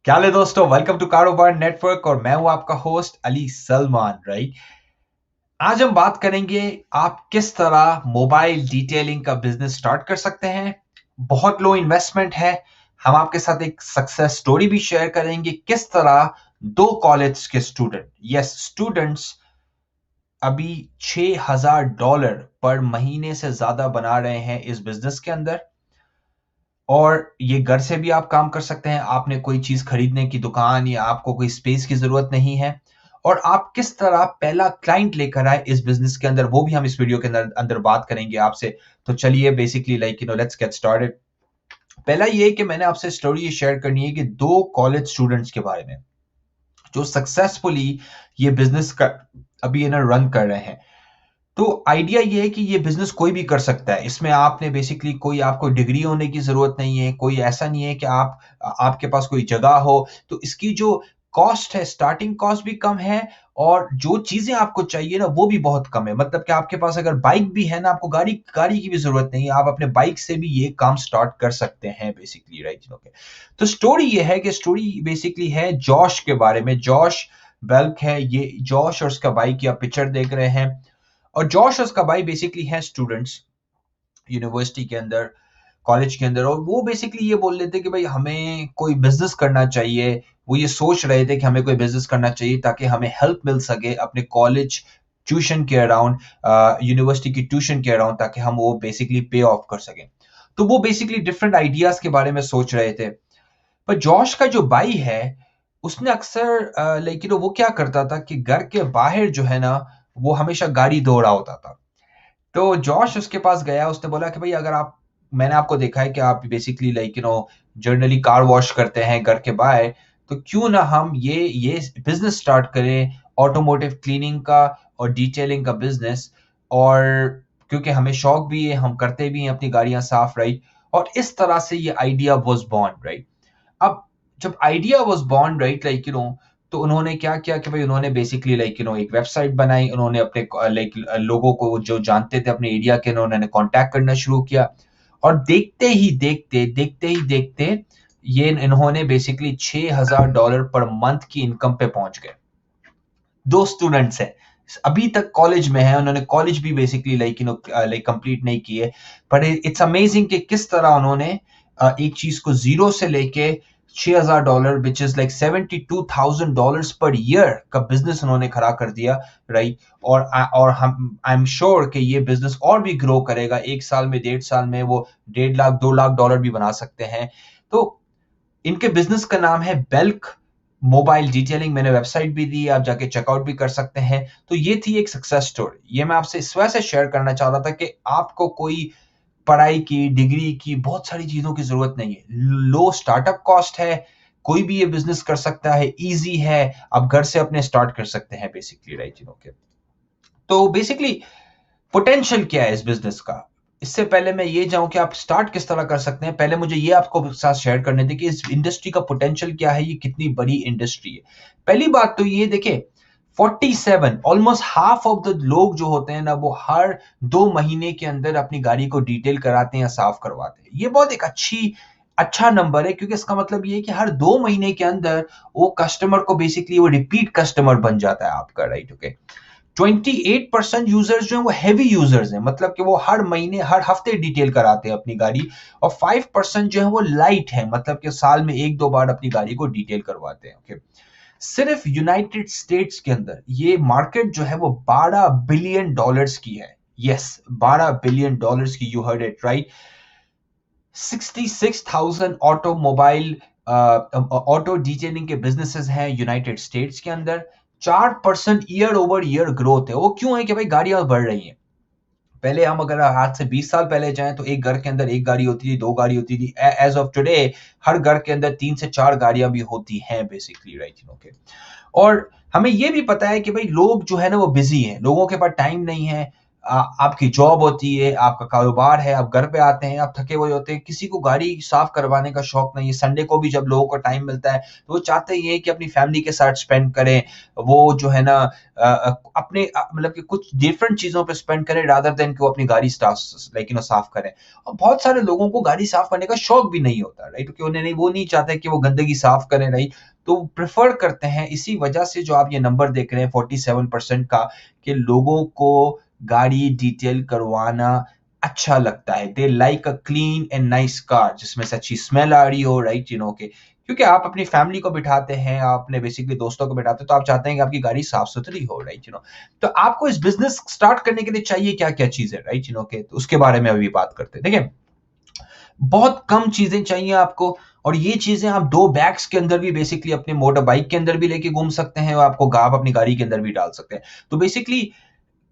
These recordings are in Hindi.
क्या हाल है दोस्तों, वेलकम टू कारोबार नेटवर्क और मैं हूं आपका होस्ट अली सलमान। राइट, आज हम बात करेंगे आप किस तरह मोबाइल डिटेलिंग का बिजनेस स्टार्ट कर सकते हैं। बहुत लो इन्वेस्टमेंट है। हम आपके साथ एक सक्सेस स्टोरी भी शेयर करेंगे, किस तरह दो कॉलेज के स्टूडेंट्स अभी $6,000 पर महीने से ज्यादा बना रहे हैं इस बिजनेस के अंदर। और ये घर से भी आप काम कर सकते हैं। आपने कोई चीज खरीदने की दुकान या आपको कोई स्पेस की जरूरत नहीं है। और आप किस तरह पहला क्लाइंट लेकर आए इस बिजनेस के अंदर, वो भी हम इस वीडियो के अंदर अंदर बात करेंगे आपसे। तो चलिए बेसिकली लेट्स गेट स्टार्टेड। पहला ये है कि मैंने आपसे स्टोरी ये शेयर करनी है कि दो कॉलेज स्टूडेंट्स के बारे में जो सक्सेसफुली ये बिजनेस का अभी रन कर रहे हैं। तो आइडिया ये है कि ये बिजनेस कोई भी कर सकता है। इसमें आपने बेसिकली कोई आपको डिग्री होने की जरूरत नहीं है। कोई ऐसा नहीं है कि आपके पास कोई जगह हो। तो इसकी जो कॉस्ट है, स्टार्टिंग कॉस्ट भी कम है और जो चीजें आपको चाहिए ना वो भी बहुत कम है। मतलब कि आपके पास अगर बाइक भी है ना, आपको गाड़ी गाड़ी की भी जरूरत नहीं है। आप अपने बाइक से भी ये काम स्टार्ट कर सकते हैं बेसिकली। Right, okay. तो स्टोरी ये है कि स्टोरी बेसिकली है जॉश के बारे में। जॉश बेल्क है ये। जॉश और उसका बाइक की आप पिक्चर देख रहे हैं। और जॉश और उसका भाई बेसिकली हैं स्टूडेंट्स यूनिवर्सिटी के अंदर, कॉलेज के अंदर। और वो बेसिकली ये बोल रहे थे कि भाई हमें कोई बिजनेस करना चाहिए। वो ये सोच रहे थे कि हमें कोई बिजनेस करना चाहिए ताकि हमें हेल्प मिल सके अपने कॉलेज ट्यूशन के अराउंड, यूनिवर्सिटी की ट्यूशन के अराउंड, ताकि हम वो बेसिकली पे ऑफ कर सकें। तो वो बेसिकली डिफरेंट आइडियाज के बारे में सोच रहे थे। पर जॉश का जो भाई है उसने अक्सर लेकिन वो क्या करता था कि घर के बाहर जो है ना वो हमेशा गाड़ी धो रहा होता था। तो जॉश उसके पास गया। उसने बोला कि भाई अगर आप, मैंने आपको देखा है कि आप बेसिकली जनरली कार वॉश करते हैं घर के बाहर। तो क्यों ना हम ये बिजनेस स्टार्ट करें, ऑटोमोटिव क्लीनिंग का और डिटेलिंग का बिजनेस। और क्योंकि हमें शौक भी है, हम करते भी हैं अपनी गाड़ियां साफ। राइट। और इस तरह से ये आइडिया वाज बॉर्न। राइट। अब जब आइडिया वाज बॉर्न, राइट, तो उन्होंने क्या किया कि भाई उन्होंने बेसिकली एक वेबसाइट बनाई। उन्होंने अपने लोगों को जो जानते थे अपने एरिया के, उन्होंने कांटेक्ट करना शुरू किया। और देखते ही देखते ये इन्होंने बेसिकली $6,000 पर मंथ की इनकम पे पहुंच गए। दो स्टूडेंट्स हैं, अभी तक कॉलेज में है। उन्होंने कॉलेज भी बेसिकली कंप्लीट नहीं की है। पर इट्स अमेजिंग कि किस तरह उन्होंने एक चीज को जीरो से लेके $6,000 विच इज $72,000 पर ईयर का बिजनेस उन्होंने खड़ा कर दिया। राइट। और हम आई एम श्योर कि ये बिजनेस और भी ग्रो करेगा। एक साल में, 1.5 साल में वो 1.5 लाख $2 लाख भी बना सकते हैं। तो इनके बिजनेस का नाम है बेल्क मोबाइल डिटेलिंग। मैंने वेबसाइट भी दी है, आप जाके चेकआउट भी कर सकते हैं। तो ये थी एक सक्सेस स्टोरी। ये मैं आपसे इस वजह से शेयर करना चाह रहा था कि आपको कोई पढ़ाई की, डिग्री की, बहुत सारी चीजों की जरूरत नहीं है। लो स्टार्टअप कॉस्ट है। कोई भी ये बिजनेस कर सकता है, इजी है। आप घर से अपने स्टार्ट कर सकते हैं बेसिकली। Right, okay. तो बेसिकली पोटेंशियल क्या है इस बिजनेस का। इससे पहले मैं ये जाऊं कि आप स्टार्ट किस तरह कर सकते हैं, पहले मुझे ये आपको साथ शेयर करने थे कि इस इंडस्ट्री का पोटेंशियल क्या है, ये कितनी बड़ी इंडस्ट्री है। पहली बात तो ये देखिए, 47 ऑलमोस्ट हाफ ऑफ द लोग जो होते हैं ना वो हर 2 महीने के अंदर अपनी गाड़ी को डिटेल कराते हैं या साफ करवाते हैं। ये बहुत एक अच्छा नंबर है, क्योंकि इसका मतलब ये है कि हर 2 महीने के अंदर वो कस्टमर को बेसिकली वो रिपीट कस्टमर बन जाता है आपका। Right, okay. 28% यूजर्स जो है वो हैवी यूजर्स हैं, मतलब कि वो हर महीने, हर हफ्ते डिटेल कराते हैं अपनी गाड़ी। और 5% जो है वो लाइट है, मतलब कि साल में 1-2 बार अपनी गाड़ी को डिटेल करवाते हैं। ओके। सिर्फ यूनाइटेड स्टेट्स के अंदर ये मार्केट जो है वो $12 बिलियन की है। यस, $12 बिलियन की। You heard it right. 66,000 auto detailing के बिजनेसेस हैं यूनाइटेड स्टेट्स के अंदर। 4% ईयर ओवर ईयर ग्रोथ है। वो क्यों है कि भाई गाड़ियां बढ़ रही हैं। पहले हम अगर आज से 20 साल पहले जाएं तो एक घर के अंदर एक गाड़ी होती थी, 2 गाड़ी होती थी। एज ऑफ टुडे हर घर के अंदर 3 से 4 गाड़ियां भी होती हैं बेसिकली। Right, okay. और हमें ये भी पता है कि भाई लोग जो है ना वो बिजी हैं, लोगों के पास टाइम नहीं है। आपकी जॉब होती है, आपका कारोबार है, आप घर पे आते हैं, आप थके हुए होते हैं, किसी को गाड़ी साफ करवाने का शौक नहीं है। संडे को भी जब लोगों को टाइम मिलता है, तो वो चाहते ही हैं कि अपनी फैमिली के साथ स्पेंड करें। वो जो है ना अपने मतलब कि कुछ डिफरेंट चीज़ों पे स्पेंड करें रादर देन कि वो अपनी गाड़ी साफ करें। और बहुत सारे लोगों को गाड़ी साफ करने का शौक भी नहीं होता, राइट? क्योंकि उन्हें नहीं वो नहीं चाहते कि वो गंदगी साफ करें, राइट? तो प्रेफ़र करते हैं, इसी वजह से जो आप ये नंबर देख रहे हैं 47% का, कि लोगों को गाड़ी डिटेल करवाना अच्छा लगता है। They like a clean and nice car जिसमें से अच्छी स्मेल आ रही हो, राइट? के क्योंकि आप अपनी फैमिली को बिठाते हैं, आप अपने बेसिकली दोस्तों को बिठाते हैं, तो आप चाहते हैं कि आपकी गाड़ी साफ-सुथरी हो, राइट? तो आपको इस बिज़नेस स्टार्ट करने के लिए चाहिए क्या-क्या चीज़ें, राइट? के तो उसके बारे में अभी बात करते हैं। देखिए, बहुत कम चीज़ें चाहिए आपको, और ये चीज़ें आप 2 बैग्स के अंदर भी बेसिकली अपने मोटर बाइक के अंदर भी लेके घूम सकते हैं, और आपको आप अपनी गाड़ी के अंदर भी डाल सकते हैं। तो बेसिकली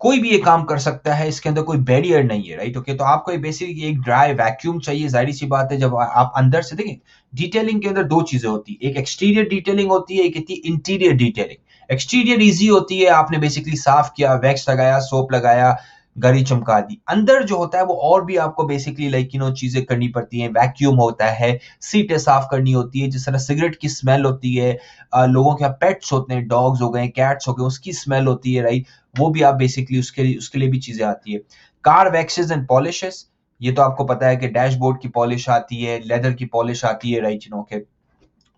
कोई भी ये काम कर सकता है, इसके अंदर कोई बैरियर नहीं है, राइट? ओके, तो आपको एक बेसिकली एक ड्राई वैक्यूम चाहिए, ज़ाहिर-सी बात है। जब आप अंदर से देखिए, डिटेलिंग के अंदर 2 चीज़ें होती हैं, एक एक्सटीरियर डिटेलिंग होती है, एक होती है इंटीरियर डिटेलिंग। एक्सटीरियर ईज़ी होती है, आपने बेसिकली साफ किया, वैक्स लगाया, सोप लगाया, गाड़ी चमका दी। अंदर जो होता है वो और भी आपको बेसिकली चीज़ें करनी पड़ती हैं। वैक्यूम होता है, सीटें साफ करनी होती है, जिस तरह सिगरेट की स्मेल होती है, लोगों के यहाँ पेट्स होते हैं, डॉग्स हो गए, कैट्स हो गए, उसकी स्मेल होती है, राइट? वो भी आप बेसिकली उसके लिए भी चीज़ें आती है। कार वैक्सेस एंड पॉलिशेस, ये तो आपको पता है कि डैशबोर्ड की पॉलिश आती है, लेदर की पॉलिश आती है, राइट? के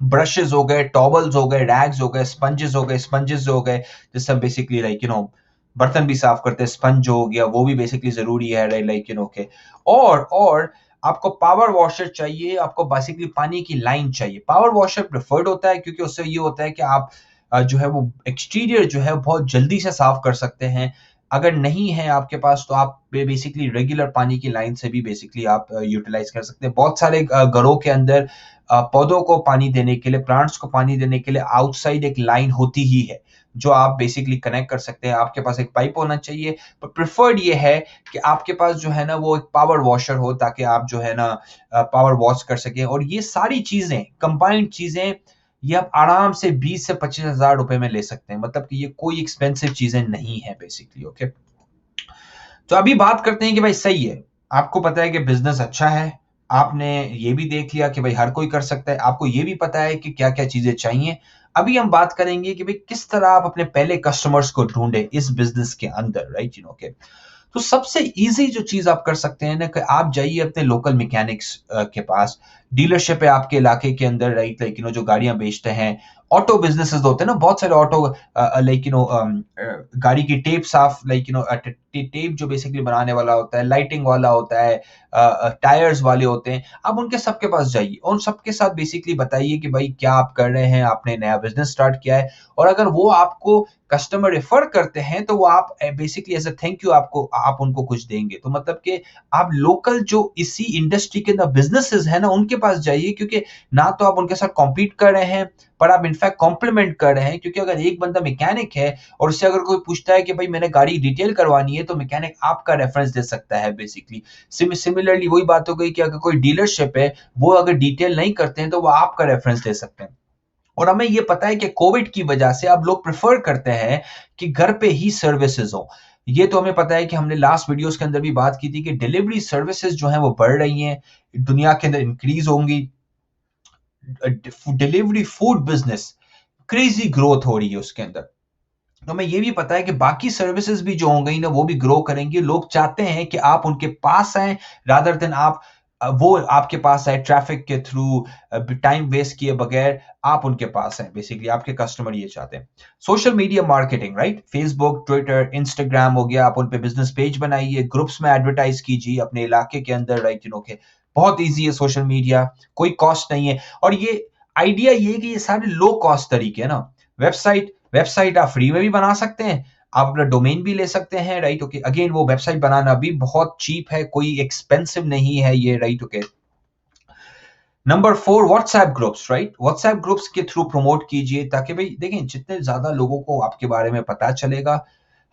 ब्रशेस हो गए, टॉवल्स हो गए, रैग्स हो गए, स्पंजेस हो गए, जिससे हम बेसिकली बर्तन भी साफ करते हैं। स्पंज जो हो गया वो भी बेसिकली ज़रूरी है, के और आपको पावर वॉशर चाहिए, आपको बेसिकली पानी की लाइन चाहिए। पावर वॉशर प्रेफर्ड होता है क्योंकि उससे ये होता है कि आप जो है वो एक्सटीरियर जो है बहुत जल्दी से साफ कर सकते हैं। अगर नहीं है आपके पास, तो आप बेसिकली रेगुलर पानी की लाइन से भी बेसिकली आप यूटिलाइज़ कर सकते हैं। बहुत सारे घरों के अंदर पौधों को पानी देने के लिए, प्लांट्स को पानी देने के लिए आउटसाइड एक लाइन होती ही है, जो आप बेसिकली कनेक्ट कर सकते हैं। आपके पास एक पाइप होना चाहिए, पर प्रेफर्ड ये है कि आपके पास जो है ना वो एक पावर वॉशर हो, ताकि आप जो है ना पावर वॉश कर सकें। और ये सारी चीज़ें, कंबाइंड चीज़ें, ये आप आराम से 20 से 25,000 रुपए में ले सकते हैं। मतलब कि ये कोई एक्सपेंसिव चीज़ें नहीं है बेसिकली, ओके? तो अभी बात करते हैं कि भाई सही है, आपको पता है कि बिज़नेस अच्छा है, आपने ये भी देख लिया कि भाई हर कोई कर सकता है, आपको ये भी पता है कि क्या-क्या चीज़ें चाहिए। अभी हम बात करेंगे कि भाई किस तरह आप अपने पहले कस्टमर्स को ढूँढे इस बिज़नेस के अंदर, राइट? के तो सबसे ईज़ी जो चीज़ आप कर सकते हैं ना, कि आप जाइए अपने लोकल मैकेनिक्स के पास। डीलरशिप है आपके इलाके के अंदर, राइट? जो गाड़ियाँ बेचते हैं। ऑटो बिज़नेसेस होते हैं ना, बहुत सारे ऑटो गाड़ी की टेप साफ टेप जो बेसिकली बनाने वाला होता है, लाइटिंग वाला होता है, टायर्स वाले होते हैं। आप उनके सबके पास जाइए, उन सबके साथ बेसिकली बताइए कि भाई क्या आप कर रहे हैं, आपने नया बिज़नेस स्टार्ट किया है, और अगर वो आपको कस्टमर रेफर करते हैं, तो वो आप basically as a thank you आप उनको कुछ देंगे। तो मतलब कि आप लोकल जो इसी इंडस्ट्री के अंदर बिज़नेसेस हैं ना, उनके पास जाइए, क्योंकि ना तो आप उनके साथ कॉम्पीट कर रहे हैं, पर आप इनफैक्ट कॉम्प्लीमेंट कर रहे हैं। क्योंकि अगर एक बंदा मैकेनिक है और उससे अगर कोई पूछता है कि भाई मैंने गाड़ी डिटेल करवानी है, तो मैकेनिक आपका रेफरेंस दे सकता है बेसिकली। सिमिलरली वही बात हो गई कि अगर कोई डीलरशिप है, वो अगर डिटेल नहीं करते हैं, तो वो आपका रेफरेंस दे सकते हैं। और हमें ये पता है कि कोविड की वजह से अब लोग प्रेफर करते हैं कि घर पे ही सर्विसेज हो। ये तो हमें पता है कि हमने लास्ट वीडियोस के अंदर भी बात की थी कि डिलीवरी सर्विसेज जो हैं वो बढ़ रही हैं, दुनिया के अंदर इंक्रीज होंगी। Delivery food business crazy growth हो रही है उसके अंदर। तो हमें ये भी पता है कि बाकी सर्विसेज भी जो होंगी ना, वो भी ग्रो करेंगी। लोग चाहते हैं कि आप उनके पास आएं, रादर देन वो आपके पास आए ट्रैफिक के थ्रू, टाइम वेस्ट किए बगैर आप उनके पास आए। बेसिकली आपके कस्टमर ये चाहते हैं। Social media marketing, right? Facebook, Twitter, Instagram हो गया, आप उन पे बिजनेस पेज बनाइए, ग्रुप्स में एडवर्टाइज कीजिए अपने इलाके के अंदर, राइट? के बहुत ईजी है सोशल मीडिया, कोई कॉस्ट नहीं है। और ये आइडिया ये है कि ये सारे लो कॉस्ट तरीके है ना। वेबसाइट आप फ्री में भी बना सकते हैं, आप अपना डोमेन भी ले सकते हैं, राइट? ओके, अगेन वो वेबसाइट बनाना भी बहुत चीप है, कोई एक्सपेंसिव नहीं है ये, right? Okay. Number 4, WhatsApp groups, right? WhatsApp groups के थ्रू प्रमोट कीजिए, ताकि भाई देखें जितने ज्यादा लोगों को आपके बारे में पता चलेगा,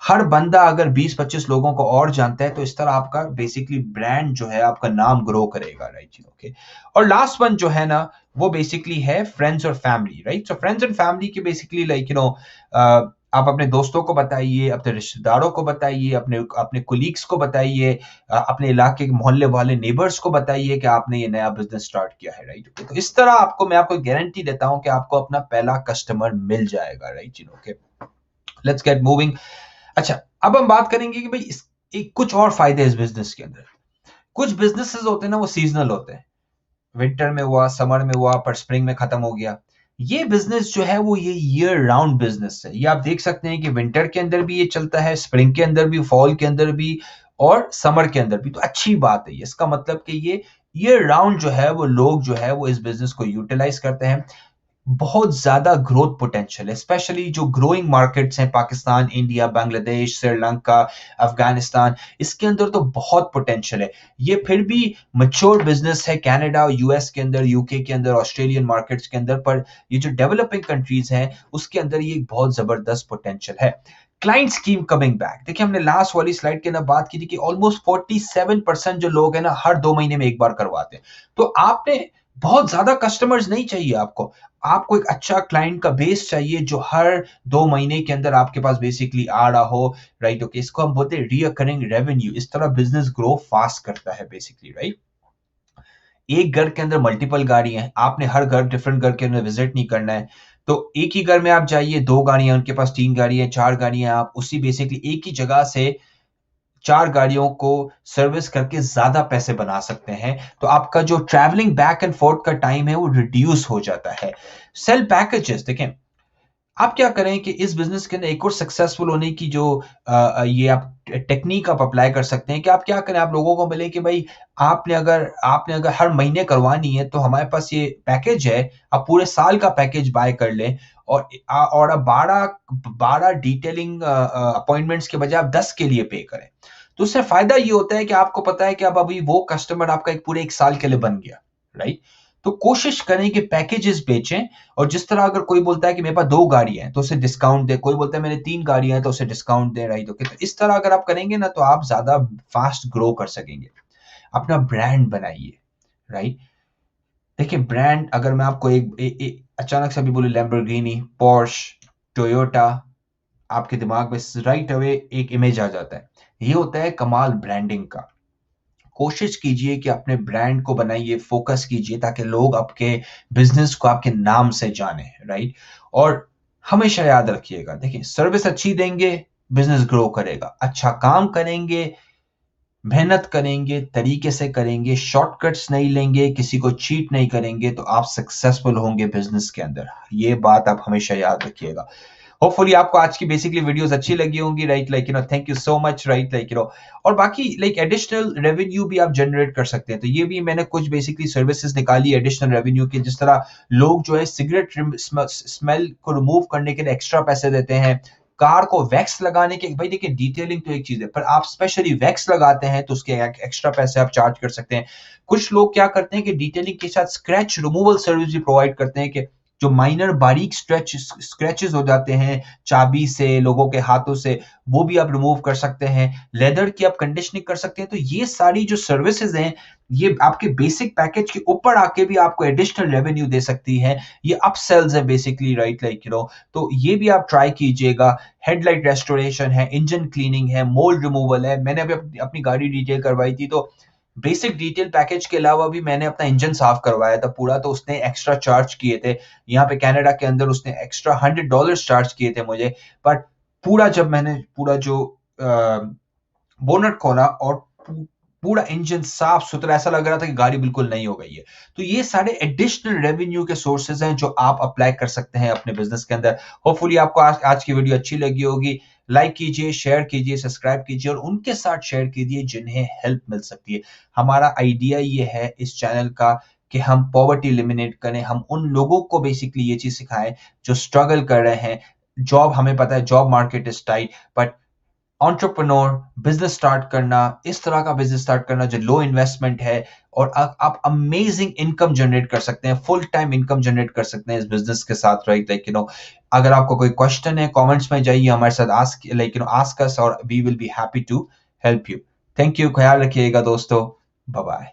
हर बंदा अगर 20-25 लोगों को और जानता है, तो इस तरह आपका बेसिकली ब्रांड जो है, आपका नाम ग्रो करेगा, राइट? ओके। और लास्ट वन जो है ना, वो बेसिकली है फ्रेंड्स और family, right? So friends and family के बेसिकली आप अपने दोस्तों को बताइए, अपने रिश्तेदारों को बताइए, अपने अपने कोलीग्स को बताइए, अपने इलाके के मोहल्ले वाले नेबर्स को बताइए कि आपने ये नया बिजनेस स्टार्ट किया है, राइट? तो इस तरह मैं आपको गारंटी देता हूं कि आपको अपना पहला कस्टमर मिल जाएगा, right? Okay, let's get moving. अच्छा, अब हम बात करेंगे कि भाई कुछ और फायदे इस बिजनेस के अंदर। कुछ बिजनेसेस होते हैं ना, वो सीजनल होते हैं। विंटर में हुआ, समर में हुआ, पर स्प्रिंग में खत्म हो गया। ये बिजनेस जो है वो ये ईयर राउंड बिजनेस है। ये आप देख सकते हैं कि विंटर के अंदर भी ये चलता है, स्प्रिंग के अंदर भी, फॉल के अंदर भी और समर के अंदर भी। तो अच्छी बात है ये। इसका मतलब कि ये ईयर राउंड जो है वो लोग जो है वो इस बिजनेस को यूटिलाइज करते हैं। बहुत ज्यादा ग्रोथ पोटेंशियल है, स्पेशली जो ग्रोइंग मार्केट्स हैं, पाकिस्तान, इंडिया, बांग्लादेश, श्रीलंका, अफगानिस्तान, इसके अंदर तो बहुत पोटेंशियल है। ये फिर भी मैच्योर बिजनेस है कनाडा, यूएस के अंदर, यूके के अंदर, ऑस्ट्रेलियन मार्केट्स के अंदर, पर ये जो डेवलपिंग कंट्रीज हैं उसके अंदर ये एक बहुत जबरदस्त पोटेंशियल है। क्लाइंट स्कीम कमिंग बैक, देखिए हमने लास्ट वाली स्लाइड के अंदर बात की थी कि ऑलमोस्ट 47% जो लोग हैं ना हर 2 महीने में एक बार करवाते हैं। तो आपने बहुत ज्यादा कस्टमर्स नहीं चाहिए आपको। आपको एक अच्छा क्लाइंट का बेस चाहिए जो हर 2 महीने के अंदर आपके पास बेसिकली आ रहा हो, राइट? ओके, इसको हम बोलते हैं रिकरिंग रेवेन्यू। इस तरह बिजनेस ग्रो फास्ट करता है बेसिकली, राइट? एक घर के अंदर मल्टीपल गाड़ी हैं, आपने हर घर डिफरेंट घर के अंदर विजिट नहीं करना है। तो एक ही घर में आप जाइए, 2 गाड़ियां उनके पास, 3 गाड़ियां, 4 गाड़ियां, आप उसी बेसिकली एक ही जगह से 4 गाड़ियों को सर्विस करके ज्यादा पैसे बना सकते हैं। तो आपका जो ट्रैवलिंग बैक एंड फोर्थ का टाइम है वो रिड्यूस हो जाता है। सेल पैकेजेस देखें, आप क्या करें कि इस बिजनेस के अंदर एक और सक्सेसफुल होने की जो ये आप टेक्निक आप अप्लाई कर सकते हैं कि आप क्या करें, आप लोगों को मिले कि भाई आपने अगर हर महीने करवानी है तो हमारे पास ये पैकेज है, आप पूरे साल का पैकेज बाय कर लें। और अब 12 डिटेलिंग अपॉइंटमेंट्स के बजाय आप 10 के लिए पे करें। तो उससे फायदा ये होता है कि आपको पता है कि अब अभी वो कस्टमर आपका एक पूरे 1 साल के लिए बन गया, राइट? तो कोशिश करें कि पैकेजेस बेचें। और जिस तरह अगर कोई बोलता है कि मेरे पास 2 गाड़ियां हैं तो उसे डिस्काउंट दे, कोई बोलता है मेरे 3 गाड़ियां हैं तो उसे डिस्काउंट दे, राइट? ओके, तो इस तरह अगर आप करेंगे ना तो आप ज्यादा फास्ट ग्रो कर सकेंगे। अपना ब्रांड बनाइए, राइट? देखिए ब्रांड, अगर मैं आपको अचानक से अभी बोलूं लैम्बोर्गिनी, पोर्श, टोयोटा, आपके दिमाग में राइट अवे एक इमेज आ जाता है। ये होता है कमाल ब्रांडिंग का। कोशिश कीजिए कि अपने ब्रांड को बनाइए, फोकस कीजिए ताकि लोग आपके बिजनेस को आपके नाम से जाने, राइट? और हमेशा याद रखिएगा, देखिए सर्विस अच्छी देंगे, बिजनेस ग्रो करेगा। अच्छा काम करेंगे, मेहनत करेंगे, तरीके से करेंगे, शॉर्टकट्स नहीं लेंगे, किसी को चीट नहीं करेंगे, तो आप सक्सेसफुल होंगे बिजनेस के अंदर। ये बात आप हमेशा याद रखिएगा। होपफुली आपको आज की बेसिकली वीडियोस अच्छी लगी होंगी, right? Thank you so much, right? और बाकी एडिशनल रेवेन्यू भी आप जनरेट कर सकते हैं। तो ये भी मैंने कुछ बेसिकली सर्विसेज निकाली एडिशनल रेवेन्यू की। जिस तरह लोग जो है सिगरेट स्मेल को रिमूव करने के लिए एक्स्ट्रा पैसे देते हैं, कार को वैक्स लगाने के, भाई देखिए डिटेलिंग तो एक चीज है, पर आप स्पेशली वैक्स लगाते हैं तो उसके एक्स्ट्रा पैसे आप चार्ज कर सकते हैं। कुछ लोग क्या करते हैं कि डिटेलिंग के साथ स्क्रैच रिमूवल सर्विस भी प्रोवाइड करते हैं कि जो माइनर बारीक स्क्रैचेस हो जाते हैं चाबी से, लोगों के हाथों से, वो भी आप रिमूव कर सकते हैं। लेदर की आप कंडीशनिंग कर सकते हैं। तो ये सारी जो सर्विसेज हैं ये आपके बेसिक पैकेज के ऊपर आके भी आपको एडिशनल रेवेन्यू दे सकती है। ये अपसेल्स है बेसिकली, राइट? तो ये भी आप ट्राई कीजिएगा। हेडलाइट रेस्टोरेशन है, इंजन क्लीनिंग है, मोल्ड रिमूवल है। मैंने अभी अपनी गाड़ी डिटेल करवाई थी तो बेसिक डिटेल पैकेज के अलावा भी मैंने अपना इंजन साफ करवाया था पूरा, तो उसने एक्स्ट्रा चार्ज किए थे। यहाँ पे कनाडा के अंदर उसने एक्स्ट्रा $100 चार्ज किए थे मुझे। बट पूरा जब मैंने पूरा जो बोनट खोला और पूरा इंजन साफ सुथरा, ऐसा लग रहा था कि गाड़ी बिल्कुल नई हो गई है। तो ये सारे एडिशनल रेवेन्यू के सोर्सेज हैं जो आप अप्लाई कर सकते हैं अपने बिजनेस के अंदर। होपफुली आपको आज की वीडियो अच्छी लगी होगी। लाइक कीजिए, शेयर कीजिए, सब्सक्राइब कीजिए और उनके साथ शेयर कीजिए जिन्हें हेल्प मिल सकती है। हमारा आइडिया ये है इस चैनल का कि हम पॉवर्टी एलिमिनेट करें, हम उन लोगों को बेसिकली ये चीज सिखाएं जो स्ट्रगल कर रहे हैं। जॉब, हमें पता है job market is tight, but entrepreneur business start करना, इस तरह का बिजनेस स्टार्ट करना जो लो इन्वेस्टमेंट है और आप अमेजिंग इनकम जनरेट कर सकते हैं, फुल टाइम इनकम जनरेट कर सकते हैं इस बिजनेस के साथ, राइट? अगर आपको कोई क्वेश्चन है कमेंट्स में जाइए, हमारे साथ आस्क अस और we will be happy to help you. Thank you, ख्याल रखिएगा दोस्तों, बाय बाय।